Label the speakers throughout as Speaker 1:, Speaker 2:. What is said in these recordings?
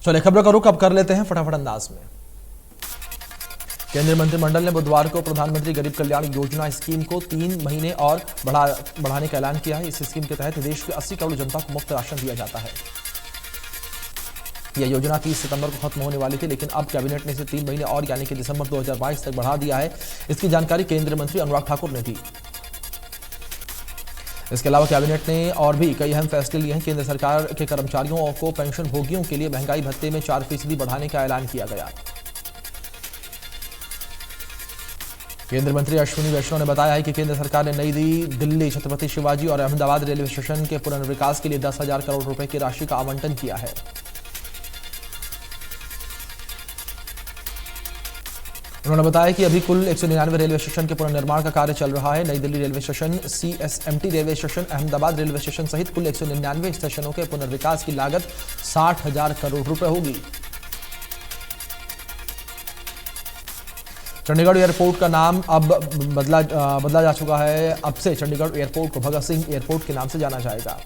Speaker 1: चलिए खबरों का रुख अब कर लेते हैं फटाफट अंदाज में। केंद्रीय मंत्रिमंडल ने बुधवार को प्रधानमंत्री गरीब कल्याण योजना स्कीम को 3 महीने और बढ़ाने का ऐलान किया है। इस स्कीम के तहत देश के 80 करोड़ जनता को मुफ्त राशन दिया जाता है। यह योजना 30 सितंबर को खत्म होने वाली थी, लेकिन अब कैबिनेट ने इसे 3 महीने और यानी कि दिसंबर 2022 तक बढ़ा दिया है। इसकी जानकारी केंद्रीय मंत्री अनुराग ठाकुर ने दी। इसके अलावा कैबिनेट ने और भी कई अहम फैसले लिए हैं। केंद्र सरकार के कर्मचारियों को पेंशन भोगियों के लिए महंगाई भत्ते में 4% बढ़ाने का ऐलान किया गया। केंद्रीय मंत्री अश्विनी वैष्णव ने बताया है कि केंद्र सरकार ने नई दिल्ली, छत्रपति शिवाजी और अहमदाबाद रेलवे स्टेशन के पुनर्विकास के लिए 10,000 करोड़ रुपए की राशि का आवंटन किया है। उन्होंने बताया कि अभी कुल 199 रेलवे स्टेशन के पुनर्निर्माण का कार्य चल रहा है। नई Delhi railway station, CSMT railway station, Ahmedabad railway station सहित कुल 199 स्टेशनों के पुनर्विकास की लागत 60,000 करोड़ रुपए होगी। चंडीगढ़ एयरपोर्ट का नाम अब बदला जा चुका है। अब से चंडीगढ़ एयरपोर्ट को भगत सिंह एयरपोर्ट के नाम से जाना जाएगा।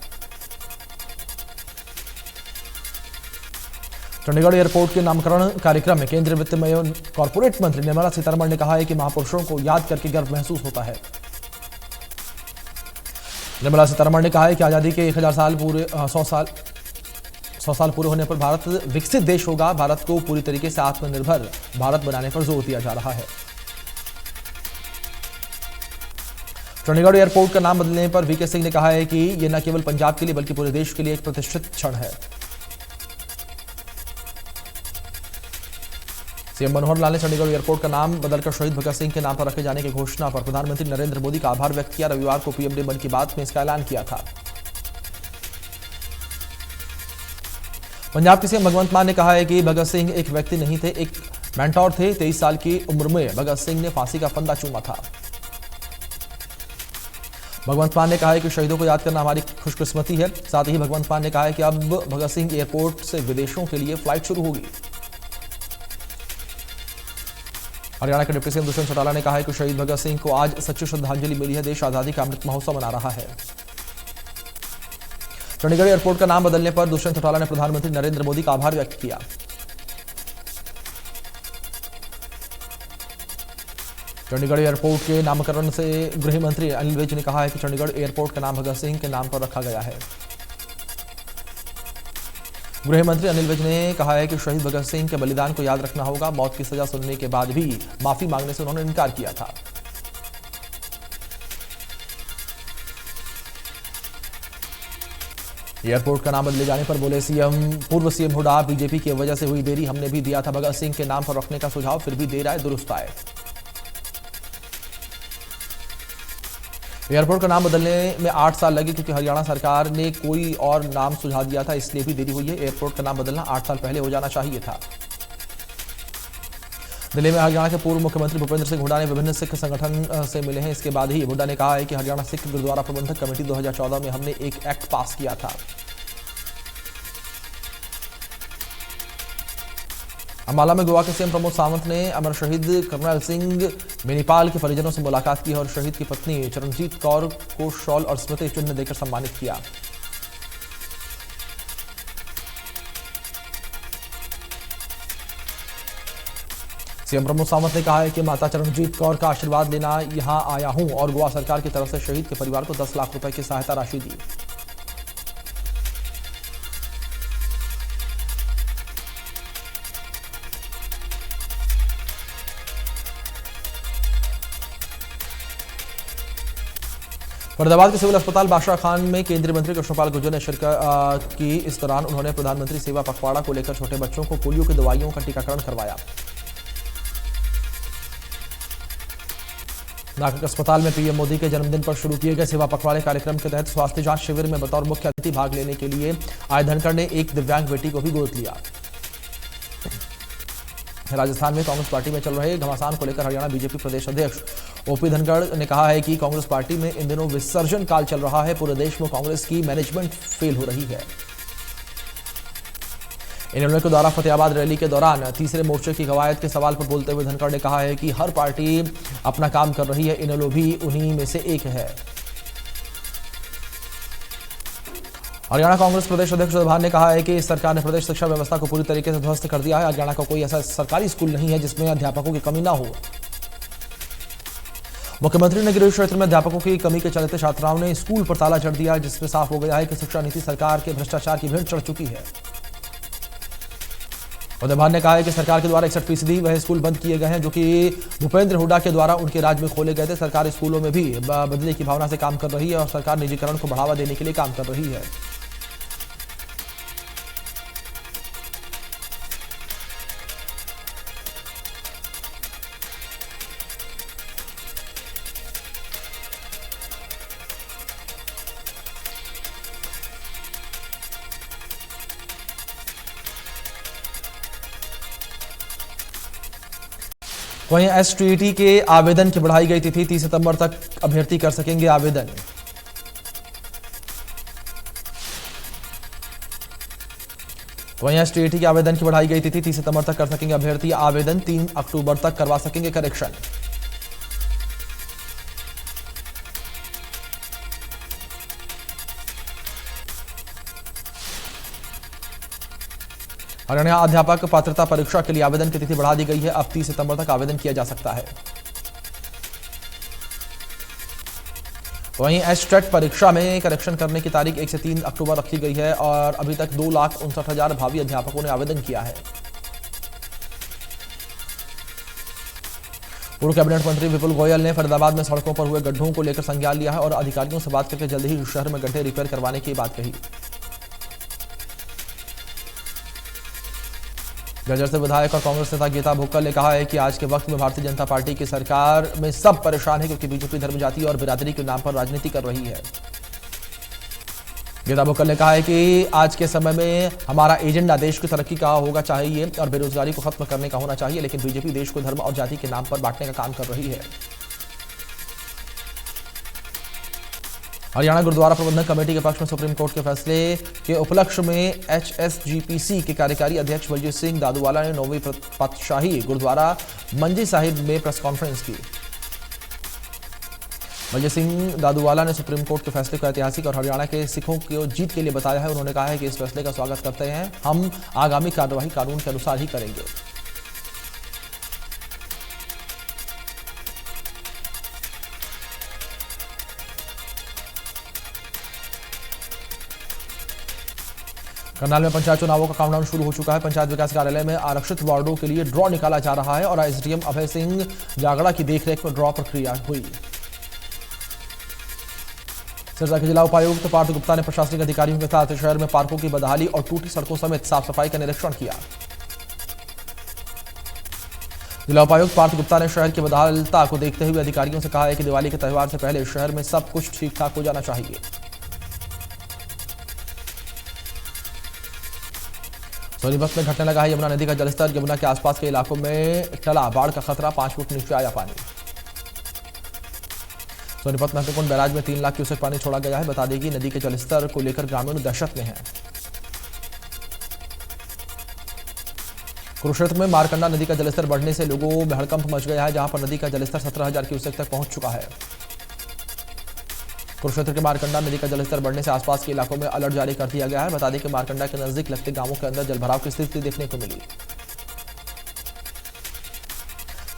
Speaker 1: चंडीगढ़ एयरपोर्ट के नामकरण कार्यक्रम में केंद्रीय वित्त एवं कॉर्पोरेट मंत्री निर्मला सीतारमण ने कहा है कि महापुरुषों को याद करके गर्व महसूस होता है। निर्मला सीतारमण ने कहा है कि आजादी के 1,000 साल पूरे 100 साल पूरे होने पर भारत विकसित देश होगा। भारत को पूरी तरीके से आत्मनिर्भर भारत बनाने पर जोर दिया जा रहा है। चंडीगढ़ एयरपोर्ट का नाम बदलने पर वीके सिंह ने कहा है कि यह न केवल पंजाब के लिए बल्कि पूरे देश के लिए एक प्रतिष्ठित क्षण है। सीएम मनोहर लाल ने चंडीगढ़ एयरपोर्ट का नाम बदलकर शहीद भगत सिंह के नाम पर रखे जाने की घोषणा पर प्रधानमंत्री नरेंद्र मोदी का आभार व्यक्त किया। रविवार को पीएम ने मन की बात में इसका ऐलान किया था। पंजाब के सीएम भगवंत मान ने कहा है कि भगत सिंह एक व्यक्ति नहीं थे, एक मेंटोर थे। 23 साल की उम्र में भगत सिंह ने फांसी का फंदा चूमा था। भगवंत मान ने कहा है कि शहीदों को याद करना हमारी खुशकिस्मती है। साथ ही भगवंत मान ने कहा है कि अब भगत सिंह एयरपोर्ट से विदेशों के लिए फ्लाइट शुरू होगी। हरियाणा के डिप्टी सीएम दुष्यंत चौटाला ने कहा है कि शहीद भगत सिंह को आज सच्ची श्रद्धांजलि मिली है। देश आजादी का अमृत महोत्सव मना रहा है। चंडीगढ़ एयरपोर्ट का नाम बदलने पर दुष्यंत चौटाला ने प्रधानमंत्री नरेंद्र मोदी का आभार व्यक्त किया। चंडीगढ़ एयरपोर्ट के नामकरण से गृह मंत्री अनिल विज ने कहा है कि चंडीगढ़ एयरपोर्ट का नाम भगत सिंह के नाम पर रखा गया है। गृह मंत्री अनिल विज ने कहा है कि शहीद भगत सिंह के बलिदान को याद रखना होगा। मौत की सजा सुनने के बाद भी माफी मांगने से उन्होंने इनकार किया था। एयरपोर्ट का नाम बदले जाने पर बोले पूर्व सीएम हुड्डा, बीजेपी की वजह से हुई देरी। हमने भी दिया था भगत सिंह के नाम पर रखने का सुझाव, फिर भी देर आए दुरुस्त आए। एयरपोर्ट का नाम बदलने में 8 साल लगे क्योंकि हरियाणा सरकार ने कोई और नाम सुझा दिया था, इसलिए भी देरी हुई है। एयरपोर्ट का नाम बदलना 8 साल पहले हो जाना चाहिए था। दिल्ली में हरियाणा के पूर्व मुख्यमंत्री भूपेंद्र सिंह हुड्डा ने विभिन्न सिख संगठन से मिले हैं। इसके बाद ही हुड्डा ने कहा है कि हरियाणा सिख गुरुद्वारा प्रबंधक कमेटी 2014 में हमने एक एक्ट पास किया था। अम्बाला में गोवा के सीएम प्रमोद सावंत ने अमर शहीद कर्नल सिंह मेनीपाल के परिजनों से मुलाकात की और शहीद की पत्नी चरणजीत कौर को शॉल और स्मृति चिन्ह देकर सम्मानित किया। सीएम प्रमोद सावंत ने कहा है कि माता चरणजीत कौर का आशीर्वाद लेना यहां आया हूं और गोवा सरकार की तरफ से शहीद के परिवार को 10 लाख रुपए की सहायता राशि दी। फरीदाबाद के सिविल अस्पताल बादशाह खान में केंद्रीय मंत्री कृष्णपाल गुर्जर ने शिरकत की। इस दौरान उन्होंने प्रधानमंत्री सेवा पखवाड़ा को लेकर छोटे बच्चों को पोलियो की दवाइयों का टीकाकरण करवाया। नागरिक अस्पताल में पीएम मोदी के जन्मदिन पर शुरू किए गए सेवा पखवाड़े कार्यक्रम के तहत स्वास्थ्य जांच शिविर में बतौर मुख्य अतिथि भाग लेने के लिए आए धनखड़ ने एक दिव्यांग बेटी को भी गोद लिया। राजस्थान में कांग्रेस पार्टी में चल रहे घमासान को लेकर हरियाणा बीजेपी प्रदेश अध्यक्ष ओपी धनखड़ ने कहा है कि कांग्रेस पार्टी में इन दिनों विसर्जन काल चल रहा है। पूरे देश में कांग्रेस की मैनेजमेंट फेल हो रही है। इनेलो के द्वारा फतेहाबाद रैली के दौरान तीसरे मोर्चे की कवायद के सवाल पर बोलते हुए धनखड़ ने कहा है कि हर पार्टी अपना काम कर रही है, इनेलो भी उन्हीं में से एक है। हरियाणा कांग्रेस प्रदेश अध्यक्ष सुधार ने कहा है कि सरकार ने प्रदेश शिक्षा व्यवस्था को पूरी तरीके से ध्वस्त कर दिया है। हरियाणा का कोई ऐसा सरकारी स्कूल नहीं है जिसमें अध्यापकों की कमी ना हो। मुख्यमंत्री ने गृह क्षेत्र में अध्यापकों की कमी के चलते छात्राओं ने स्कूल पर ताला जड़ दिया, जिसमें साफ हो गया है कि शिक्षा नीति सरकार के भ्रष्टाचार की भेंट चढ़ चुकी है। उद्यमान ने कहा है कि सरकार के द्वारा 61% वह स्कूल बंद किए गए हैं जो कि भूपेंद्र हुड्डा के द्वारा उनके राज में खोले गए थे। सरकार स्कूलों में भी बदले की भावना से काम कर रही है और सरकार निजीकरण को बढ़ावा देने के लिए काम कर रही है। वहीं एसटीईटी के आवेदन की बढ़ाई गई तिथि 30 सितंबर तक अभ्यर्थी कर सकेंगे आवेदन। वहीं एसटीईटी के आवेदन की बढ़ाई गई तिथि 30 सितंबर तक कर सकेंगे अभ्यर्थी आवेदन। 3 अक्टूबर तक करवा सकेंगे करेक्शन। हरियाणा अध्यापक पात्रता परीक्षा के लिए आवेदन की तिथि बढ़ा दी गई है। अब 30 सितंबर तक आवेदन किया जा सकता है। वहीं एसटेट परीक्षा में करेक्शन करने की तारीख 1 से 3 अक्टूबर रखी गई है और अभी तक 2,59,000 भावी अध्यापकों ने आवेदन किया है। पूर्व कैबिनेट मंत्री विपुल गोयल ने फरीदाबाद में सड़कों पर हुए गड्ढों को लेकर संज्ञान लिया है और अधिकारियों से बात करके जल्द ही शहर में गड्ढे रिपेयर करवाने की बात कही। गजर से विधायक और कांग्रेस नेता गीता भुक्कल ने कहा है कि आज के वक्त में भारतीय जनता पार्टी की सरकार में सब परेशान है क्योंकि बीजेपी धर्म, जाति और बिरादरी के नाम पर राजनीति कर रही है। गीता भुक्कल ने कहा है कि आज के समय में हमारा एजेंडा देश की तरक्की का होगा चाहिए और बेरोजगारी को खत्म करने का होना चाहिए, लेकिन बीजेपी देश को धर्म और जाति के नाम पर बांटने का काम कर रही है। हरियाणा गुरुद्वारा प्रबंधक कमेटी के पक्ष में सुप्रीम कोर्ट के फैसले के उपलक्ष्य में HSGPC के कार्यकारी अध्यक्ष बलजीत सिंह दादूवाला ने 9वीं पातशाही गुरुद्वारा मंजी साहिब में प्रेस कॉन्फ्रेंस की। बलजीत सिंह दादूवाला ने सुप्रीम कोर्ट के फैसले को ऐतिहासिक और हरियाणा के सिखों की जीत के लिए बताया है। उन्होंने कहा है कि इस फैसले का स्वागत करते हैं। हम आगामी कार्यवाही कानून के अनुसार ही करेंगे। करनाल में पंचायत चुनावों का काउंटडाउन शुरू हो चुका है। पंचायत विकास कार्यालय में आरक्षित वार्डों के लिए ड्रॉ निकाला जा रहा है और एसडीएम अभय सिंह जागड़ा की देखरेख में ड्रॉ प्रक्रिया हुई। सिरसा के जिला उपायुक्त पार्थ गुप्ता ने प्रशासनिक अधिकारियों के साथ शहर में पार्कों की बदहाली और टूटी सड़कों समेत साफ सफाई का निरीक्षण किया। जिला उपायुक्त पार्थ गुप्ता ने शहर की बदहालता को देखते हुए अधिकारियों से कहा है कि दिवाली के त्यौहार से पहले शहर में सब कुछ ठीक ठाक हो जाना चाहिए। सोनीपत में घटने लगा है यमुना नदी का जलस्तर। यमुना के आसपास के इलाकों में टला, बाढ़ का खतरा, 5 फुट नीचे आया पानी। सोनीपत महत्वपूर्ण बैराज में 3 लाख क्यूसेक पानी छोड़ा गया है। बता दें कि नदी के जलस्तर को लेकर ग्रामीण दहशत में हैं। कुरुक्षेत्र में मारकंडा नदी का जलस्तर बढ़ने से लोगों में हड़कंप मच गया है, जहां पर नदी का जलस्तर 17,000 क्यूसेक तक पहुंच चुका है। कुरुक्षेत्र के मारकंडा नदी का जलस्तर बढ़ने से आसपास के इलाकों में अलर्ट जारी कर दिया गया है। बता दें कि मारकंडा के नजदीक लगते गांवों के अंदर जलभराव की स्थिति देखने को मिली।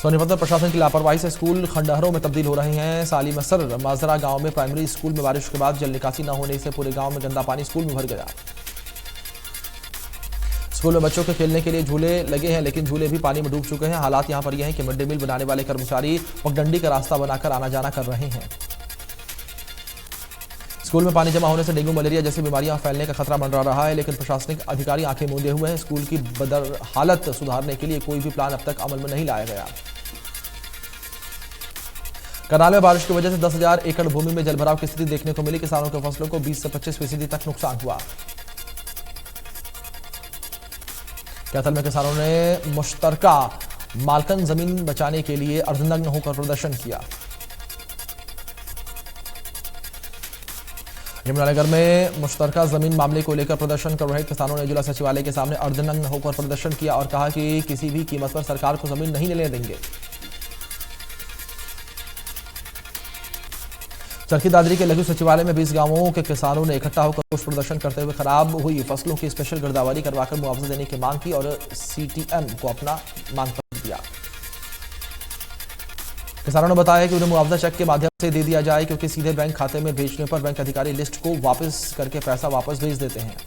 Speaker 1: सोनीपत में प्रशासन की लापरवाही से स्कूल खंडहरों में तब्दील हो रहे हैं। सालीमसर माजरा गांव में प्राइमरी स्कूल में बारिश के बाद जल निकासी न होने से पूरे गांव में गंदा पानी स्कूल में भर गया। स्कूल में बच्चों के खेलने के लिए झूले लगे हैं, लेकिन झूले भी पानी में डूब चुके हैं। हालात यहां पर यह है कि मिड डे मील बनाने वाले कर्मचारी पगडंडी का रास्ता बनाकर आना जाना कर रहे हैं। स्कूल में पानी जमा होने से डेंगू, मलेरिया जैसी बीमारियां फैलने का खतरा मंडरा रहा है, लेकिन प्रशासनिक अधिकारी आंखें मूंदे हुए हैं। स्कूल की बदहालत सुधारने के लिए कोई भी प्लान अब तक अमल में नहीं लाया गया। करनाल में बारिश की वजह से 10,000 एकड़ भूमि में जलभराव की स्थिति देखने को मिली। किसानों के फसलों को 20 से 25% तक नुकसान हुआ। कैथल में किसानों ने मुश्तरका मालकन जमीन बचाने के लिए अर्धनग्न होकर प्रदर्शन किया। यमुनानगर में मुश्तरका जमीन मामले को लेकर प्रदर्शन कर रहे किसानों ने जिला सचिवालय के सामने अर्धनग्न होकर प्रदर्शन किया और कहा कि किसी भी कीमत पर सरकार को जमीन नहीं लेने देंगे। चरखी दादरी के लघु सचिवालय में 20 गांवों के किसानों ने इकट्ठा होकर रोष प्रदर्शन करते हुए खराब हुई फसलों की स्पेशल गिरदावरी करवाकर मुआवजा देने की मांग की और सीटीएम को अपना मांग पत्र दिया। किसानों ने बताया कि उन्हें मुआवजा चेक के माध्यम से दे दिया जाए, क्योंकि सीधे बैंक खाते में भेजने पर बैंक अधिकारी लिस्ट को वापस करके पैसा वापस भेज देते हैं।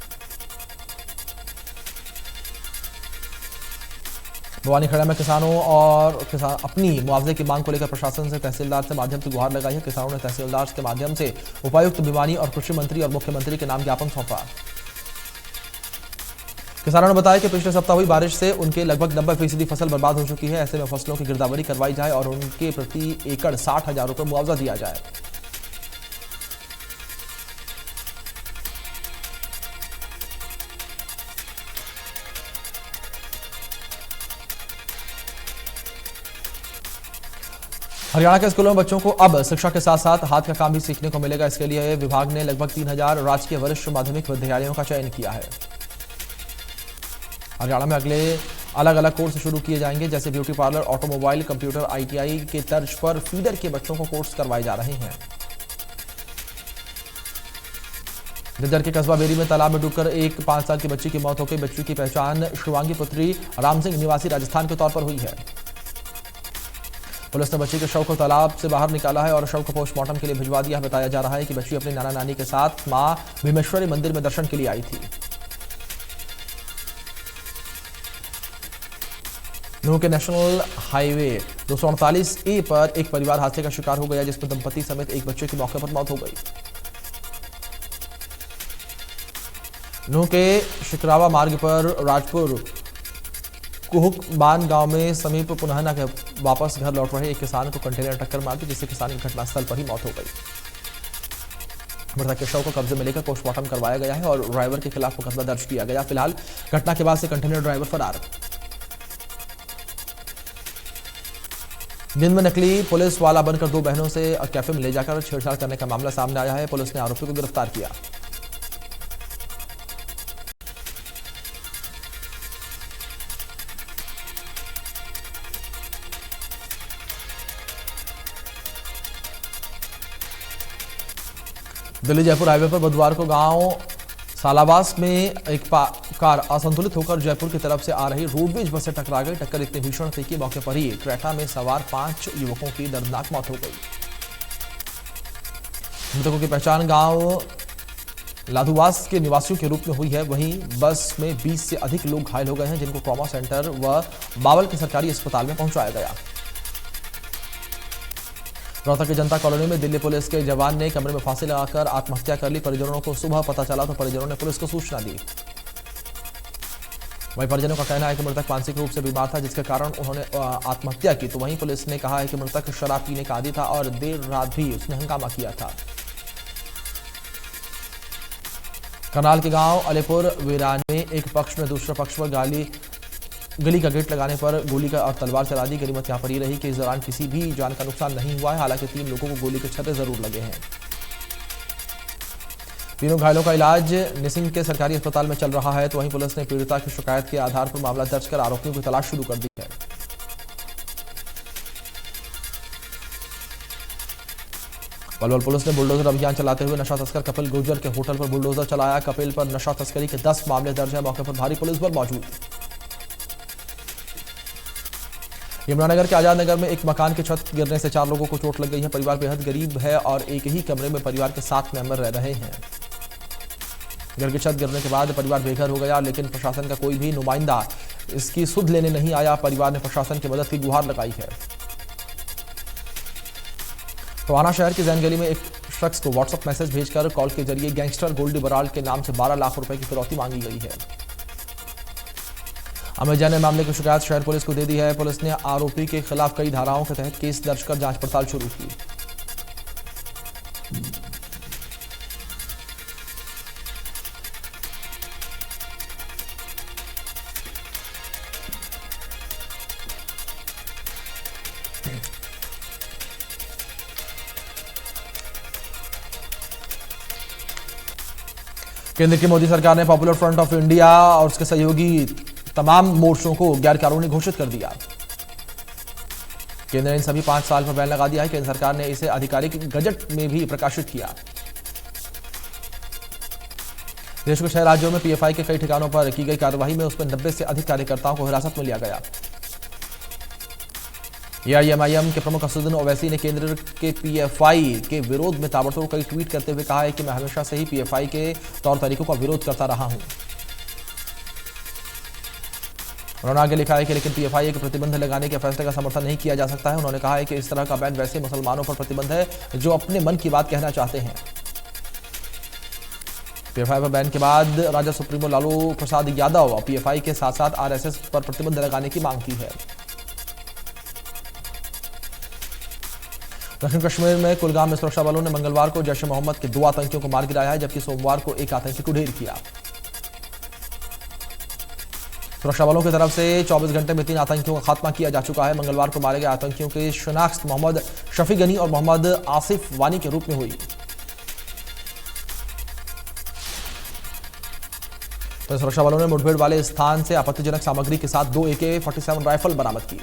Speaker 1: भवानीखेड़ा में किसानों और अपनी मुआवजे की मांग को लेकर प्रशासन से तहसीलदार के माध्यम से गुहार लगाई है। किसानों ने तहसीलदार के माध्यम से उपायुक्त भिवानी और कृषि मंत्री और मुख्यमंत्री के नाम ज्ञापन सौंपा। किसानों ने बताया कि पिछले सप्ताह हुई बारिश से उनके लगभग 90% फसल बर्बाद हो चुकी है। ऐसे में फसलों की गिरदावरी करवाई जाए और उनके प्रति एकड़ 60,000 रुपये मुआवजा दिया जाए। हरियाणा के स्कूलों में बच्चों को अब शिक्षा के साथ साथ हाथ का काम भी सीखने को मिलेगा। इसके लिए विभाग ने लगभग 3,000 राजकीय वरिष्ठ माध्यमिक विद्यालयों का चयन किया है। हरियाणा में अगले अलग अलग कोर्स शुरू किए जाएंगे, जैसे beauty parlour, automobile, computer, ITI के तर्ज पर फीडर के बच्चों को कोर्स करवाए जा रहे हैं। झज्जर के कस्बा बेरी में तालाब में डूबकर एक 5 साल की बच्ची की मौत हो गई। बच्ची की पहचान शिवांगी पुत्री राम सिंह निवासी राजस्थान के तौर पर हुई है। पुलिस ने बच्ची के शव को तालाब से बाहर निकाला है और शव को पोस्टमार्टम के लिए भिजवा दिया है। बताया जा रहा है कि बच्ची अपने नाना नानी के साथ मां भीमेश्वरी मंदिर में दर्शन के लिए आई थी। नूंह के नेशनल हाईवे 248A पर एक परिवार हादसे का शिकार हो गया, जिसमें दंपति समेत एक बच्चे की मौके पर मौत हो गई। नूंह के शिकरावा मार्ग पर राजपुर कुहुकबान गांव में समीप पुनहना के वापस घर लौट रहे एक किसान को कंटेनर टक्कर मार दी, जिससे किसान की घटनास्थल पर ही मौत हो गई। मृतक के शव को कब्जे में लेकर पोस्टमार्टम करवाया गया है और ड्राइवर के खिलाफ मुकदमा दर्ज किया गया। फिलहाल घटना के बाद से कंटेनर ड्राइवर फरार। दिन में नकली पुलिस वाला बनकर 2 बहनों से कैफे में ले जाकर छेड़छाड़ करने का मामला सामने आया है। पुलिस ने आरोपी को गिरफ्तार किया। दिल्ली जयपुर हाईवे पर बुधवार को गांव सालावास में एक कार असंतुलित होकर जयपुर की तरफ से आ रही रोडवेज बस से टकरा गई। टक्कर इतनी भीषण थी कि मौके पर ही क्रेटा में सवार 5 युवकों की दर्दनाक मौत हो गई। मृतकों की पहचान गांव लाधुवास के निवासियों के रूप में हुई है। वहीं बस में 20 से अधिक लोग घायल हो गए हैं, जिनको ट्रॉमा सेंटर व बावल के सरकारी अस्पताल में पहुंचाया गया। रोहतक की जनता कॉलोनी में दिल्ली पुलिस के जवान ने कमरे में फांसी लगाकर आत्महत्या कर ली। परिजनों को सुबह पता चला तो परिजनों ने पुलिस को सूचना दी। वहीं परिजनों का कहना है कि मृतक मानसिक रूप से बीमार था, जिसके कारण उन्होंने आत्महत्या की। तो वहीं पुलिस ने कहा है कि मृतक शराब पीने का आदी था और देर रात भी उसने हंगामा किया था। करनाल के गांव अलीपुर वीरान में एक पक्ष ने दूसरे पक्ष पर गली का गेट लगाने पर गोली का और तलवार चला दी। गनीमत यहां पर यह रही कि इस दौरान किसी भी जान का नुकसान नहीं हुआ है। हालांकि 3 लोगों को गोली के छर्रे जरूर लगे हैं। तीनों घायलों का इलाज निसिंग के सरकारी अस्पताल में चल रहा है। तो वहीं पुलिस ने पीड़िता की शिकायत के आधार पर मामला दर्ज कर आरोपियों की तलाश शुरू कर दी है। पलवल पुलिस ने बुलडोजर अभियान चलाते हुए नशा तस्कर कपिल गुर्जर के होटल पर बुलडोजर चलाया। कपिल पर नशा तस्करी के 10 मामले दर्ज है। मौके पर भारी पुलिस बल मौजूद। यमुनानगर के आजाद नगर में एक मकान की छत गिरने से 4 लोगों को चोट लग गई है। परिवार बेहद गरीब है और एक ही कमरे में परिवार के 7 मेंबर रह रहे हैं। घर की छत गिरने के बाद परिवार बेघर हो गया, लेकिन प्रशासन का कोई भी नुमाइंदा इसकी सुध लेने नहीं आया। परिवार ने प्रशासन की मदद की गुहार लगाई है। टोहाना शहर की जैन गली में एक शख्स को व्हाट्सएप मैसेज भेजकर कॉल के जरिए गैंगस्टर गोल्डी बराल के नाम से 12 लाख रुपए की फिरौती मांगी गई है। अमित जैन ने मामले की शिकायत शहर पुलिस को दे दी है। पुलिस ने आरोपी के खिलाफ कई धाराओं के तहत केस दर्ज कर जांच पड़ताल शुरू की। केंद्र की मोदी सरकार ने पॉपुलर फ्रंट ऑफ इंडिया और उसके सहयोगी तमाम मोर्चों को गैर कानूनी घोषित कर दिया। केंद्र ने इन सभी 5 साल पर बैन लगा दिया है। केंद्र सरकार ने इसे आधिकारिक गजट में भी प्रकाशित किया। देश के 6 राज्यों में पीएफआई के कई ठिकानों पर की गई कार्रवाई में उसमें 90 से अधिक कार्यकर्ताओं को हिरासत में लिया गया। एआईएमआईएम के प्रमुख असदुद्दीन ओवैसी ने केंद्र के पीएफआई के विरोध में ताबड़तोड़ कई ट्वीट करते हुए कहा है कि मैं हमेशा से ही पीएफआई के तौर तरीकों का विरोध करता रहा हूं। उन्होंने आगे लिखा है कि लेकिन पीएफआई के प्रतिबंध लगाने के फैसले का समर्थन नहीं किया जा सकता है। उन्होंने कहा है कि इस तरह का बैन वैसे मुसलमानों पर प्रतिबंध है जो अपने मन की बात कहना चाहते हैं। पीएफआई पर बैन के बाद राजद सुप्रीमो लालू प्रसाद यादव पीएफआई के साथ साथ आरएसएस पर प्रतिबंध लगाने की मांग की है। दक्षिण कश्मीर में कुलगाम में सुरक्षा बलों ने मंगलवार को जैश ए मोहम्मद के 2 आतंकियों को मार गिराया है, जबकि सोमवार को एक आतंकी को ढेर किया। सुरक्षा बलों की तरफ से 24 घंटे में 3 आतंकियों का खात्मा किया जा चुका है। मंगलवार को मारे गए आतंकियों की शिनाख्त मोहम्मद शफी गनी और मोहम्मद आसिफ वानी के रूप में हुई। तो सुरक्षा बलों ने मुठभेड़ वाले स्थान से आपत्तिजनक सामग्री के साथ 2 AK-47 राइफल बरामद की।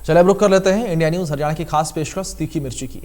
Speaker 1: चलिए अब रुक कर लेते हैं इंडिया न्यूज हरियाणा की खास पेशकश तीखी मिर्ची की।